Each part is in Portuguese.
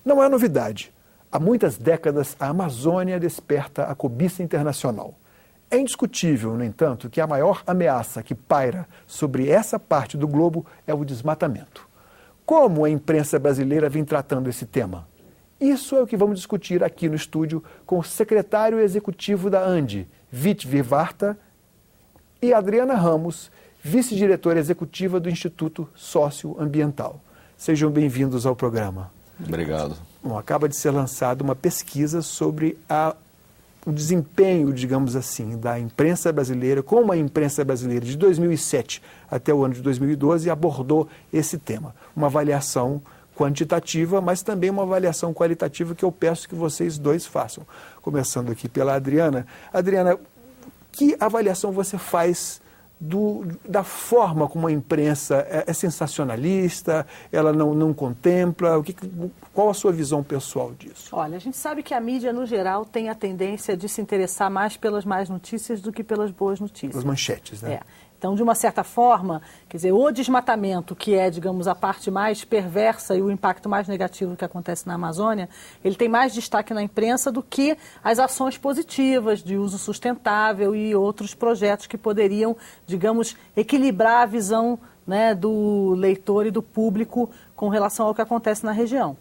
Não é novidade. Há muitas décadas, a Amazônia desperta a cobiça internacional. É indiscutível, no entanto, que a maior ameaça que paira sobre essa parte do globo é o desmatamento. Como a imprensa brasileira vem tratando esse tema? Isso é o que vamos discutir aqui no estúdio com o secretário executivo da ANDE, Vit Vivarta, e Adriana Ramos, vice-diretora executiva do Instituto Socioambiental. Sejam bem-vindos ao programa. Obrigado. Bom, acaba de ser lançada uma pesquisa sobre o desempenho, digamos assim, da imprensa brasileira, como a imprensa brasileira de 2007 até o ano de 2012 abordou esse tema. Uma avaliação quantitativa, mas também uma avaliação qualitativa que eu peço que vocês dois façam. Começando aqui pela Adriana. Adriana, que avaliação você faz da forma como a imprensa é sensacionalista, ela não contempla? Qual a sua visão pessoal disso? Olha, a gente sabe que a mídia, no geral, tem a tendência de se interessar mais pelas más notícias do que pelas boas notícias. As manchetes, né? Então, de uma certa forma, quer dizer, o desmatamento, que é, digamos, a parte mais perversa e o impacto mais negativo que acontece na Amazônia, ele tem mais destaque na imprensa do que as ações positivas de uso sustentável e outros projetos que poderiam, digamos, equilibrar a visão, né, do leitor e do público com relação ao que acontece na região.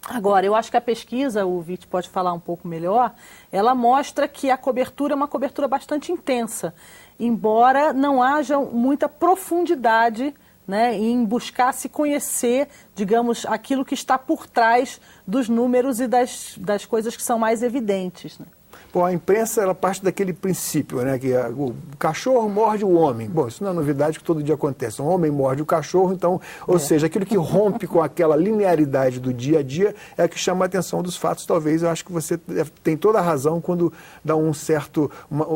Agora, eu acho que a pesquisa, o Vit pode falar um pouco melhor, ela mostra que a cobertura é uma cobertura bastante intensa, embora não haja muita profundidade, né, em buscar se conhecer, digamos, aquilo que está por trás dos números e das coisas que são mais evidentes, né? Bom, a imprensa, ela parte daquele princípio, né, que o cachorro morde o homem. Bom, isso não é novidade, que todo dia acontece. Um homem morde o cachorro, então, ou seja, aquilo que rompe com aquela linearidade do dia a dia é que chama a atenção dos fatos. Talvez, eu acho que você tem toda a razão quando dá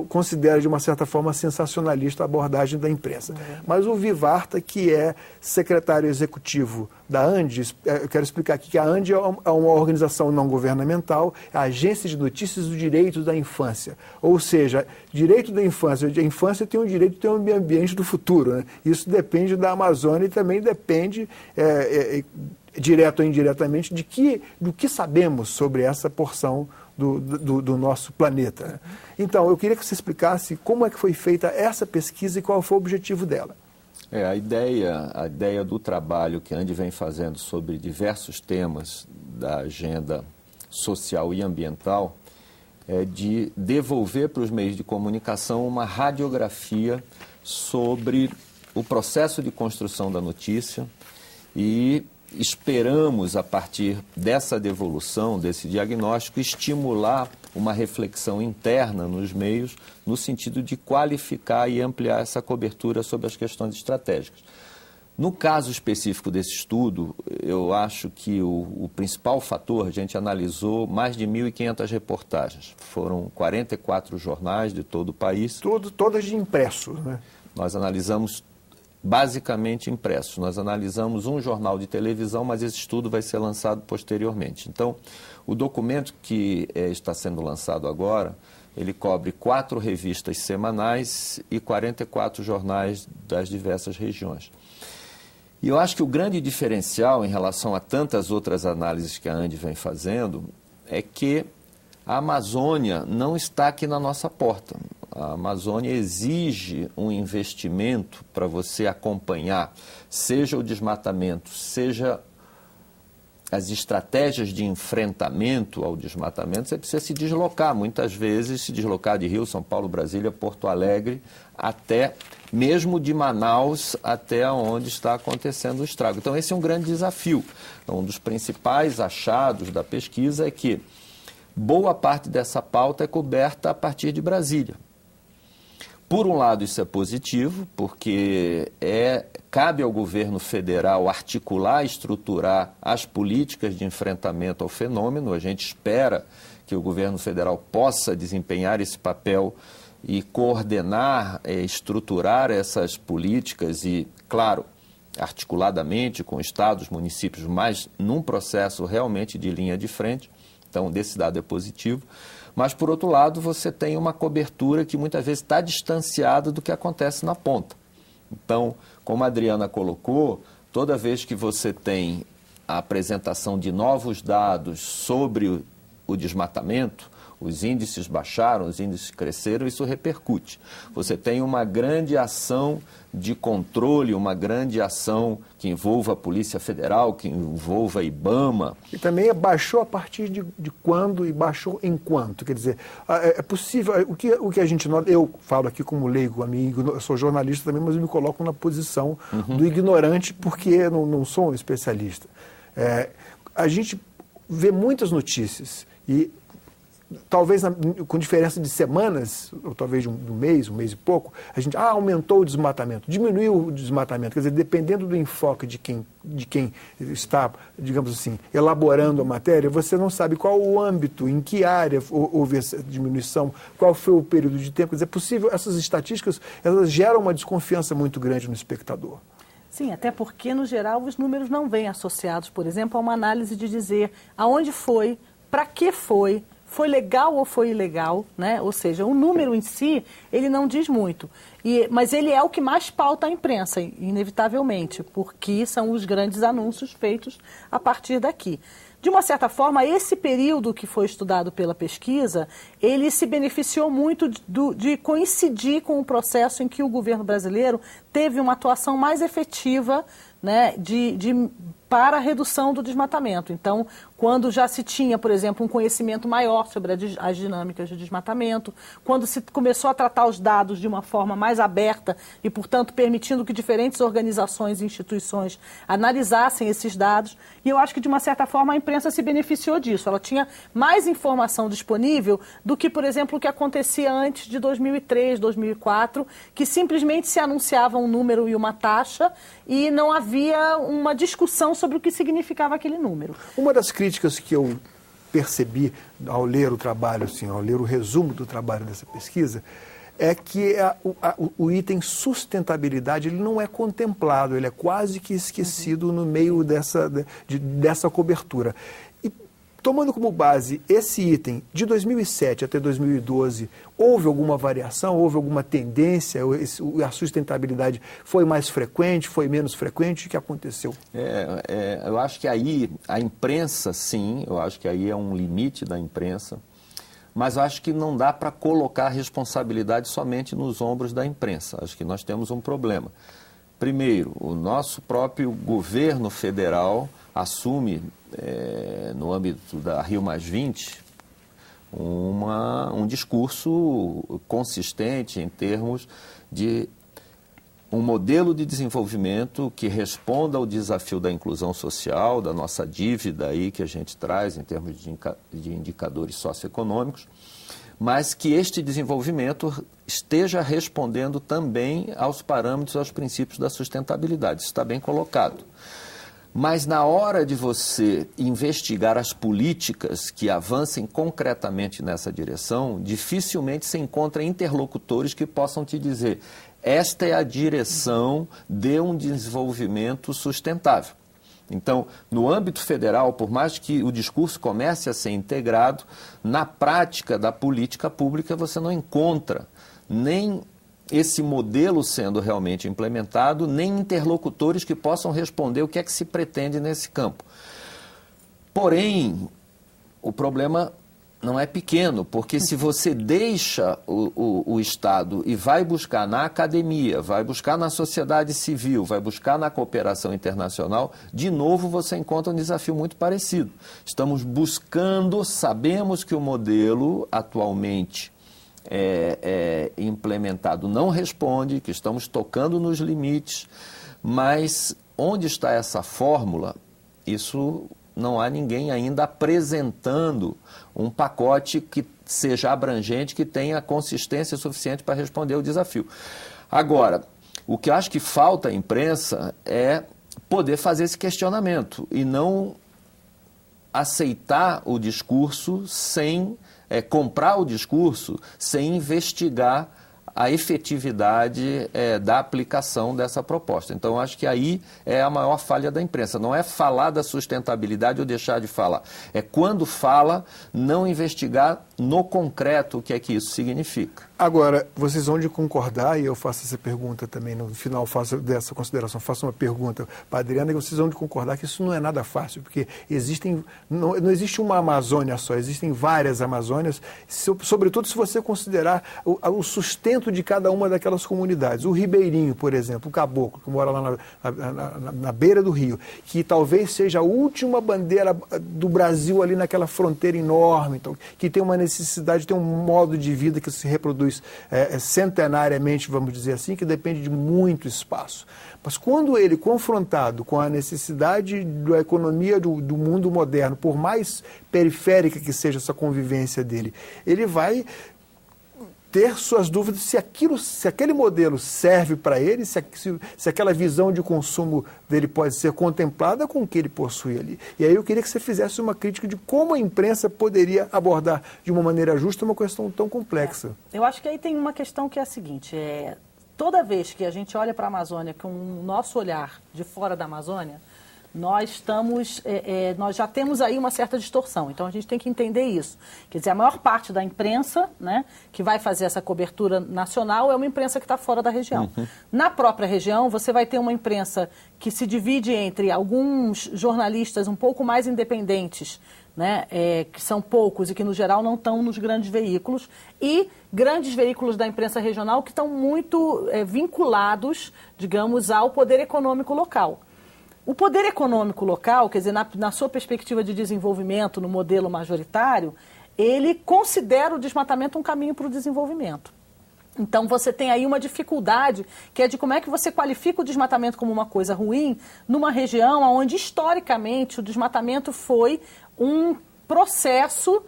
considera de uma certa forma sensacionalista a abordagem da imprensa. Mas o Vivarta, que é secretário executivo da ANDE, eu quero explicar aqui que a ANDE é uma organização não governamental, é a Agência de Notícias do Direito da Infância. Ou seja, direito da infância. A infância tem o direito de ter um meio ambiente do futuro, né? Isso depende da Amazônia e também depende, direto ou indiretamente, do que sabemos sobre essa porção do nosso planeta, né? Então, eu queria que você explicasse como é que foi feita essa pesquisa e qual foi o objetivo dela. A ideia do trabalho que a ANDE vem fazendo sobre diversos temas da agenda social e ambiental é de devolver para os meios de comunicação uma radiografia sobre o processo de construção da notícia e esperamos, a partir dessa devolução, desse diagnóstico, estimular uma reflexão interna nos meios no sentido de qualificar e ampliar essa cobertura sobre as questões estratégicas. No caso específico desse estudo, eu acho que o principal fator, a gente analisou mais de 1.500 reportagens. Foram 44 jornais de todo o país. Todas de impressos, né? Nós analisamos basicamente impressos. Nós analisamos um jornal de televisão, mas esse estudo vai ser lançado posteriormente. Então, o documento que está sendo lançado agora, ele cobre 4 revistas semanais e 44 jornais das diversas regiões. E eu acho que o grande diferencial em relação a tantas outras análises que a ANDE vem fazendo é que a Amazônia não está aqui na nossa porta. A Amazônia exige um investimento para você acompanhar, seja o desmatamento, seja as estratégias de enfrentamento ao desmatamento. Você precisa se deslocar, muitas vezes se deslocar de Rio, São Paulo, Brasília, Porto Alegre, até mesmo de Manaus até onde está acontecendo o estrago. Então esse é um grande desafio. Então, um dos principais achados da pesquisa é que boa parte dessa pauta é coberta a partir de Brasília. Por um lado, isso é positivo, porque cabe ao governo federal articular e estruturar as políticas de enfrentamento ao fenômeno. A gente espera que o governo federal possa desempenhar esse papel e coordenar, estruturar essas políticas e, claro, articuladamente com estados, municípios, mas num processo realmente de linha de frente. Então, desse dado é positivo. Mas, por outro lado, você tem uma cobertura que muitas vezes está distanciada do que acontece na ponta. Então, como a Adriana colocou, toda vez que você tem a apresentação de novos dados sobre o desmatamento, os índices baixaram, os índices cresceram, isso repercute. Você tem uma grande ação de controle, uma grande ação que envolva a Polícia Federal, que envolva a IBAMA. E também baixou a partir de quando e baixou em quanto? Quer dizer, é possível, o que a gente nota, eu falo aqui como leigo, amigo, eu sou jornalista também, mas eu me coloco na posição do ignorante porque não sou um especialista. A gente vê muitas notícias e talvez com diferença de semanas, ou talvez de um mês e pouco, a gente aumentou o desmatamento, diminuiu o desmatamento. Quer dizer, dependendo do enfoque de quem está, digamos assim, elaborando a matéria, você não sabe qual o âmbito, em que área houve essa diminuição, qual foi o período de tempo. Quer dizer, é possível, essas estatísticas, elas geram uma desconfiança muito grande no espectador. Sim, até porque, no geral, os números não vêm associados, por exemplo, a uma análise de dizer aonde foi, para que foi legal ou foi ilegal, né? Ou seja, o número em si, ele não diz muito. Mas ele é o que mais pauta a imprensa, inevitavelmente, porque são os grandes anúncios feitos a partir daqui. De uma certa forma, esse período que foi estudado pela pesquisa, ele se beneficiou muito de coincidir com o processo em que o governo brasileiro teve uma atuação mais efetiva, né, para a redução do desmatamento. Então, quando já se tinha, por exemplo, um conhecimento maior sobre as dinâmicas de desmatamento, quando se começou a tratar os dados de uma forma mais aberta e, portanto, permitindo que diferentes organizações e instituições analisassem esses dados. E eu acho que, de uma certa forma, a imprensa se beneficiou disso. Ela tinha mais informação disponível do que, por exemplo, o que acontecia antes de 2003, 2004, que simplesmente se anunciava um número e uma taxa e não havia uma discussão sobre o que significava aquele número. Uma das críticas que eu percebi ao ler o trabalho, assim, ao ler o resumo do trabalho dessa pesquisa, é que o item sustentabilidade ele não é contemplado, ele é quase que esquecido no meio dessa cobertura. E tomando como base esse item, de 2007 até 2012, houve alguma variação, houve alguma tendência? A sustentabilidade foi mais frequente, foi menos frequente? O que aconteceu? Eu acho que aí a imprensa, sim, eu acho que aí é um limite da imprensa, mas eu acho que não dá para colocar a responsabilidade somente nos ombros da imprensa. Acho que nós temos um problema. Primeiro, o nosso próprio governo federal assume, no âmbito da Rio+20, um discurso consistente em termos de um modelo de desenvolvimento que responda ao desafio da inclusão social, da nossa dívida aí que a gente traz em termos de indicadores socioeconômicos, mas que este desenvolvimento esteja respondendo também aos parâmetros, aos princípios da sustentabilidade. Isso está bem colocado. Mas na hora de você investigar as políticas que avancem concretamente nessa direção, dificilmente se encontra interlocutores que possam te dizer: esta é a direção de um desenvolvimento sustentável. Então, no âmbito federal, por mais que o discurso comece a ser integrado, na prática da política pública você não encontra nem esse modelo sendo realmente implementado, nem interlocutores que possam responder o que é que se pretende nesse campo. Porém, o problema não é pequeno, porque se você deixa o Estado e vai buscar na academia, vai buscar na sociedade civil, vai buscar na cooperação internacional, de novo você encontra um desafio muito parecido. Estamos buscando, sabemos que o modelo atualmente implementado não responde, que estamos tocando nos limites, mas onde está essa fórmula? Isso não há ninguém ainda apresentando um pacote que seja abrangente, que tenha consistência suficiente para responder ao desafio. Agora, o que eu acho que falta à imprensa é poder fazer esse questionamento e não aceitar o discurso sem comprar o discurso sem investigar a efetividade da aplicação dessa proposta. Então, acho que aí é a maior falha da imprensa. Não é falar da sustentabilidade ou deixar de falar. É quando fala, não investigar no concreto o que é que isso significa. Agora, vocês vão de concordar, e eu faço essa pergunta também, no final faço dessa consideração, faço uma pergunta para a Adriana, e vocês vão de concordar que isso não é nada fácil, porque não existe uma Amazônia só, existem várias Amazônias, sobretudo se você considerar o sustento de cada uma daquelas comunidades. O ribeirinho, por exemplo, o caboclo, que mora lá na beira do rio, que talvez seja a última bandeira do Brasil ali naquela fronteira enorme, então, que tem uma necessidade, tem um modo de vida que se reproduz centenariamente, vamos dizer assim, que depende de muito espaço. Mas quando ele, confrontado com a necessidade da economia do mundo moderno, por mais periférica que seja essa convivência dele, ele vai ter suas dúvidas se aquele modelo serve para ele, se aquela visão de consumo dele pode ser contemplada com o que ele possui ali. E aí eu queria que você fizesse uma crítica de como a imprensa poderia abordar de uma maneira justa uma questão tão complexa. Eu acho que aí tem uma questão que é a seguinte, toda vez que a gente olha para a Amazônia com o nosso olhar de fora da Amazônia, nós já temos aí uma certa distorção, então a gente tem que entender isso. Quer dizer, a maior parte da imprensa, né, que vai fazer essa cobertura nacional é uma imprensa que está fora da região. Uhum. Na própria região, você vai ter uma imprensa que se divide entre alguns jornalistas um pouco mais independentes, né, que são poucos e que, no geral, não estão nos grandes veículos, e grandes veículos da imprensa regional que estão muito vinculados, digamos, ao poder econômico local. O poder econômico local, quer dizer, na sua perspectiva de desenvolvimento, no modelo majoritário, ele considera o desmatamento um caminho para o desenvolvimento. Então, você tem aí uma dificuldade, que é de como é que você qualifica o desmatamento como uma coisa ruim, numa região onde, historicamente, o desmatamento foi um processo,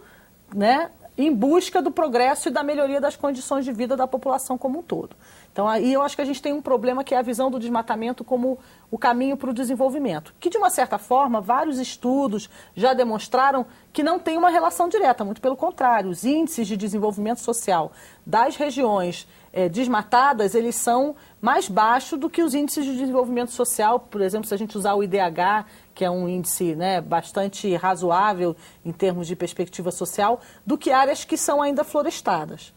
né, em busca do progresso e da melhoria das condições de vida da população como um todo. Então, aí eu acho que a gente tem um problema que é a visão do desmatamento como o caminho para o desenvolvimento, que, de uma certa forma, vários estudos já demonstraram que não tem uma relação direta, muito pelo contrário. Os índices de desenvolvimento social das regiões desmatadas, eles são mais baixos do que os índices de desenvolvimento social, por exemplo, se a gente usar o IDH, que é um índice, né, bastante razoável em termos de perspectiva social, do que áreas que são ainda florestadas.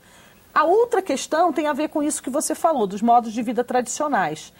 A outra questão tem a ver com isso que você falou, dos modos de vida tradicionais.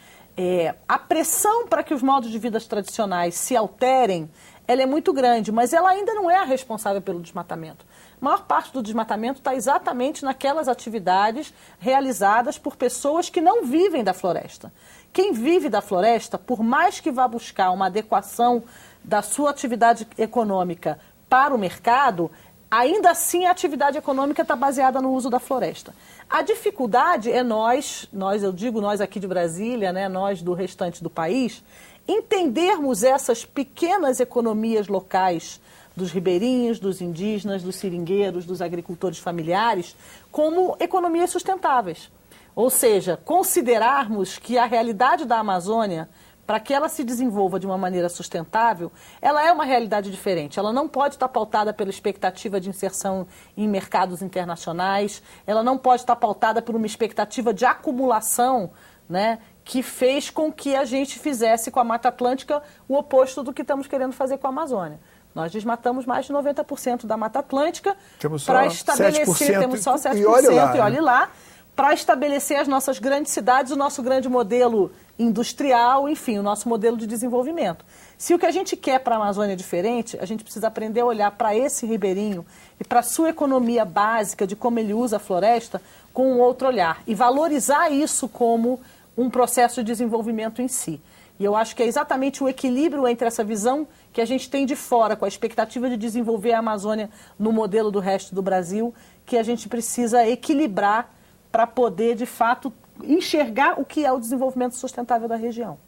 A pressão para que os modos de vida tradicionais se alterem, ela é muito grande, mas ela ainda não é a responsável pelo desmatamento. A maior parte do desmatamento está exatamente naquelas atividades realizadas por pessoas que não vivem da floresta. Quem vive da floresta, por mais que vá buscar uma adequação da sua atividade econômica para o mercado, ainda assim a atividade econômica está baseada no uso da floresta. A dificuldade é eu digo nós aqui de Brasília, né, nós do restante do país, entendermos essas pequenas economias locais dos ribeirinhos, dos indígenas, dos seringueiros, dos agricultores familiares, como economias sustentáveis. Ou seja, considerarmos que a realidade da Amazônia, para que ela se desenvolva de uma maneira sustentável, ela é uma realidade diferente. Ela não pode estar pautada pela expectativa de inserção em mercados internacionais, ela não pode estar pautada por uma expectativa de acumulação, né, que fez com que a gente fizesse com a Mata Atlântica o oposto do que estamos querendo fazer com a Amazônia. Nós desmatamos mais de 90% da Mata Atlântica para estabelecer, temos só 7%, e olhe lá, para estabelecer as nossas grandes cidades, o nosso grande modelo industrial, enfim, o nosso modelo de desenvolvimento. Se o que a gente quer para a Amazônia é diferente, a gente precisa aprender a olhar para esse ribeirinho e para a sua economia básica de como ele usa a floresta com um outro olhar e valorizar isso como um processo de desenvolvimento em si. E eu acho que é exatamente o equilíbrio entre essa visão que a gente tem de fora, com a expectativa de desenvolver a Amazônia no modelo do resto do Brasil, que a gente precisa equilibrar para poder, de fato, enxergar o que é o desenvolvimento sustentável da região.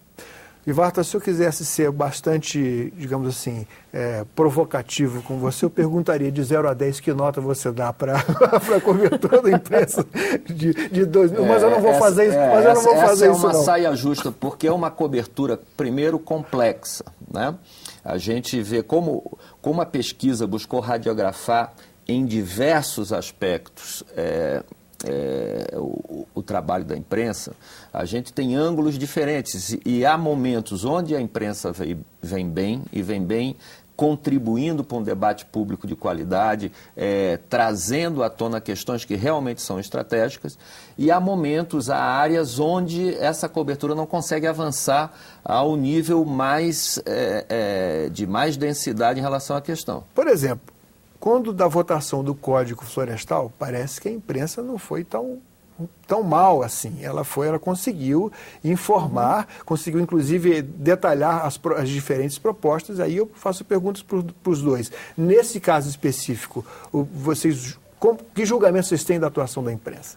Ivarta, se eu quisesse ser bastante, digamos assim, provocativo com você, eu perguntaria de 0 a 10 que nota você dá para a cobertura da imprensa de 2000, mas eu não vou fazer isso, essa é uma saia justa, porque é uma cobertura, primeiro, complexa, né? A gente vê como a pesquisa buscou radiografar em diversos aspectos o trabalho da imprensa, a gente tem ângulos diferentes e há momentos onde a imprensa vem bem contribuindo para um debate público de qualidade, trazendo à tona questões que realmente são estratégicas, e há momentos, há áreas onde essa cobertura não consegue avançar ao nível de mais densidade em relação à questão. Por exemplo, quando da votação do Código Florestal, parece que a imprensa não foi tão mal assim. Ela conseguiu informar, conseguiu inclusive detalhar as diferentes propostas. Aí eu faço perguntas para os dois. Nesse caso específico, que julgamento vocês têm da atuação da imprensa?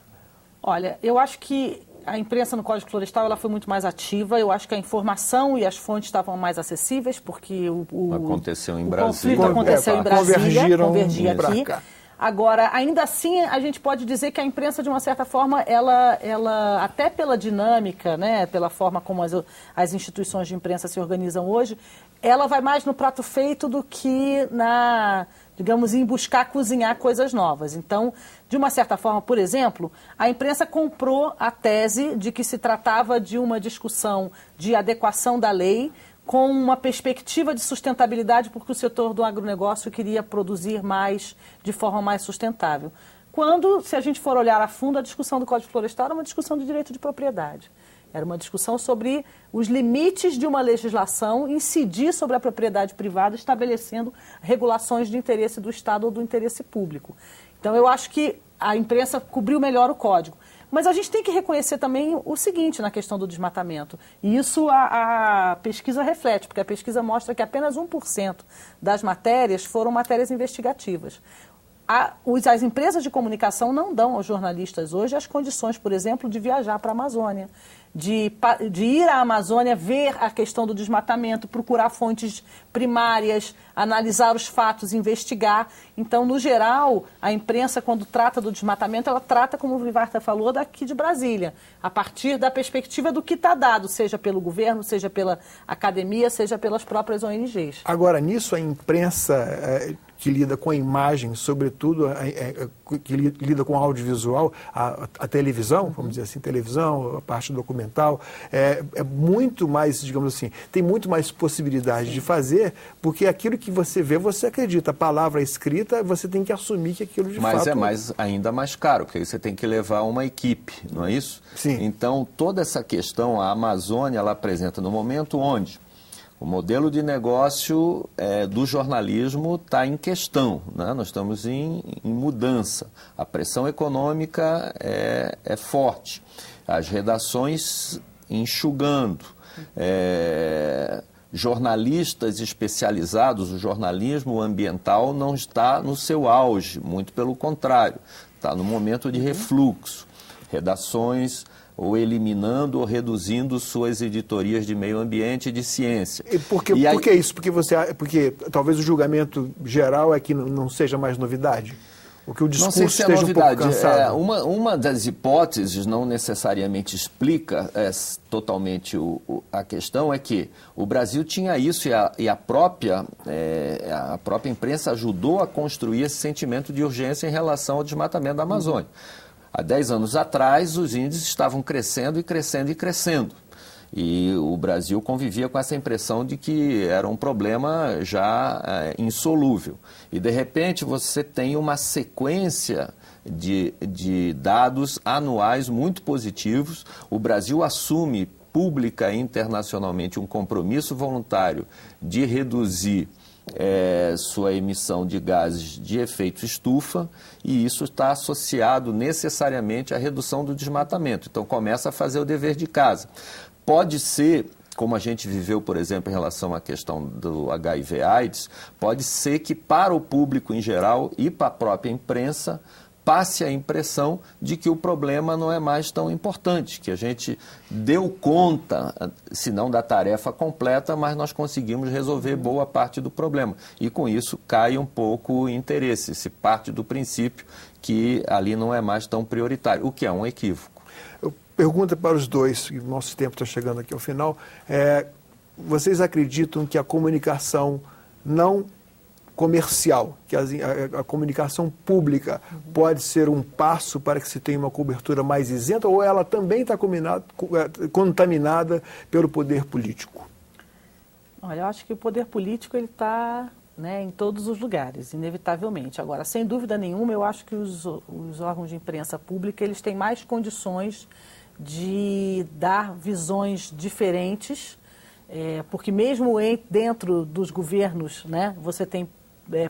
Olha, eu acho que a imprensa no Código Florestal ela foi muito mais ativa. Eu acho que a informação e as fontes estavam mais acessíveis, porque aconteceu em o Brasília. conflito aconteceu em Brasília, convergia aqui. Cá. Agora, ainda assim, a gente pode dizer que a imprensa, de uma certa forma, ela até pela dinâmica, né, pela forma como as instituições de imprensa se organizam hoje, ela vai mais no prato feito do que digamos, em buscar cozinhar coisas novas. Então, de uma certa forma, por exemplo, a imprensa comprou a tese de que se tratava de uma discussão de adequação da lei com uma perspectiva de sustentabilidade, porque o setor do agronegócio queria produzir mais, de forma mais sustentável. Quando, se a gente for olhar a fundo, a discussão do Código Florestal era uma discussão de direito de propriedade. Era uma discussão sobre os limites de uma legislação incidir sobre a propriedade privada, estabelecendo regulações de interesse do Estado ou do interesse público. Então, eu acho que a imprensa cobriu melhor o Código. Mas a gente tem que reconhecer também o seguinte na questão do desmatamento. E isso a pesquisa reflete, porque a pesquisa mostra que apenas 1% das matérias foram matérias investigativas. As empresas de comunicação não dão aos jornalistas hoje as condições, por exemplo, de viajar para a Amazônia, de ir à Amazônia, ver a questão do desmatamento, procurar fontes primárias, analisar os fatos, investigar. Então, no geral, a imprensa, quando trata do desmatamento, ela trata, como o Vivarta falou, daqui de Brasília, a partir da perspectiva do que está dado, seja pelo governo, seja pela academia, seja pelas próprias ONGs. Agora, nisso, a imprensa que lida com a imagem, sobretudo que lida com o audiovisual, a televisão, vamos dizer assim, televisão, a parte documental, é muito mais, digamos assim, tem muito mais possibilidade de fazer, porque aquilo que você vê, você acredita. A palavra escrita, você tem que assumir que aquilo de fato... Mas ainda mais caro, porque você tem que levar uma equipe, não é isso? Sim. Então, toda essa questão, a Amazônia, ela apresenta no momento onde o modelo de negócio do jornalismo está em questão, né? Nós estamos em mudança. A pressão econômica é forte. As redações enxugando. Jornalistas especializados, o jornalismo ambiental não está no seu auge, muito pelo contrário, está no momento de refluxo. Redações ou eliminando ou reduzindo suas editorias de meio ambiente e de ciência. E por que isso? Porque talvez o julgamento geral é que não seja mais novidade? O que o discurso não sei se esteja novidade. Um pouco cansado. Uma das hipóteses não necessariamente explica totalmente a questão, é que o Brasil tinha isso e a própria imprensa ajudou a construir esse sentimento de urgência em relação ao desmatamento da Amazônia. Há 10 anos atrás, os índices estavam crescendo e crescendo e crescendo. E o Brasil convivia com essa impressão de que era um problema já insolúvel. E, de repente, você tem uma sequência de dados anuais muito positivos. O Brasil assume pública e internacionalmente um compromisso voluntário de reduzir sua emissão de gases de efeito estufa, e isso está associado necessariamente à redução do desmatamento. Então, começa a fazer o dever de casa. Pode ser, como a gente viveu, por exemplo, em relação à questão do HIV/AIDS, pode ser que para o público em geral e para a própria imprensa passe a impressão de que o problema não é mais tão importante, que a gente deu conta, se não da tarefa completa, mas nós conseguimos resolver boa parte do problema. E com isso cai um pouco o interesse, se parte do princípio que ali não é mais tão prioritário, o que é um equívoco. Eu pergunto para os dois, e o nosso tempo está chegando aqui ao final, vocês acreditam que a comunicação não comercial, que a comunicação pública pode ser um passo para que se tenha uma cobertura mais isenta, ou ela também está contaminada pelo poder político? Olha, eu acho que o poder político ele está, né, em todos os lugares, inevitavelmente. Agora, sem dúvida nenhuma, eu acho que os órgãos de imprensa pública eles têm mais condições de dar visões diferentes, porque mesmo dentro dos governos, né, você tem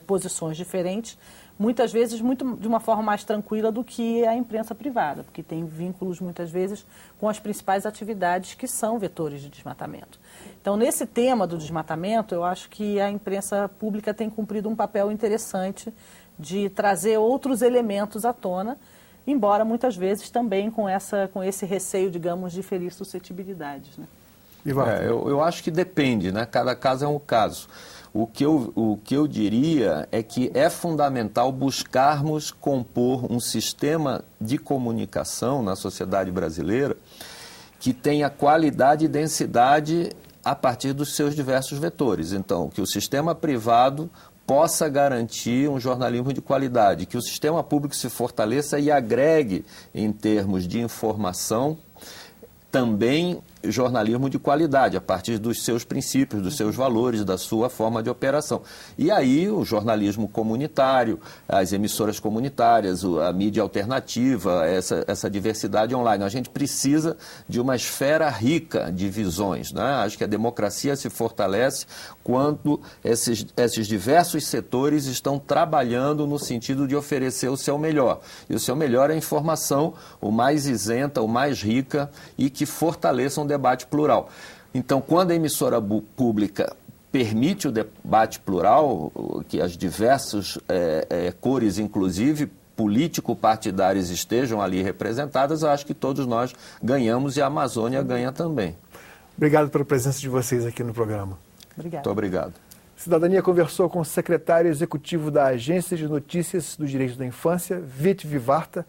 posições diferentes, muitas vezes de uma forma mais tranquila do que a imprensa privada, porque tem vínculos muitas vezes com as principais atividades que são vetores de desmatamento. Então, nesse tema do desmatamento, eu acho que a imprensa pública tem cumprido um papel interessante de trazer outros elementos à tona, embora muitas vezes também com esse receio, digamos, de ferir suscetibilidades, né? Eu acho que depende, né? Cada caso é um caso. O que eu diria é que é fundamental buscarmos compor um sistema de comunicação na sociedade brasileira que tenha qualidade e densidade a partir dos seus diversos vetores. Então, que o sistema privado possa garantir um jornalismo de qualidade, que o sistema público se fortaleça e agregue, em termos de informação, também jornalismo de qualidade, a partir dos seus princípios, dos seus valores, da sua forma de operação. E aí o jornalismo comunitário, as emissoras comunitárias, a mídia alternativa, essa diversidade online. A gente precisa de uma esfera rica de visões, né? Acho que a democracia se fortalece quando esses diversos setores estão trabalhando no sentido de oferecer o seu melhor. E o seu melhor é a informação o mais isenta, o mais rica e que fortaleça um debate plural. Então, quando a emissora pública permite o debate plural, que as diversas cores, inclusive político-partidárias, estejam ali representadas, eu acho que todos nós ganhamos e a Amazônia ganha também. Obrigado pela presença de vocês aqui no programa. Obrigado. Muito obrigado. Cidadania conversou com o secretário executivo da Agência de Notícias dos Direitos da Infância, Vit Vivarta,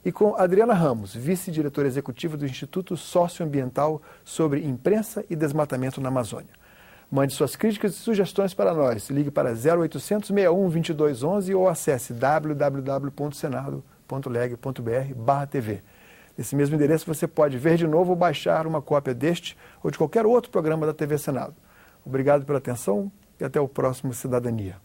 e com Adriana Ramos, vice-diretora executiva do Instituto Socioambiental sobre Imprensa e Desmatamento na Amazônia. Mande suas críticas e sugestões para nós. Ligue para 0800 61 2211 ou acesse www.senado.leg.br/TV. Nesse mesmo endereço você pode ver de novo ou baixar uma cópia deste ou de qualquer outro programa da TV Senado. Obrigado pela atenção e até o próximo Cidadania.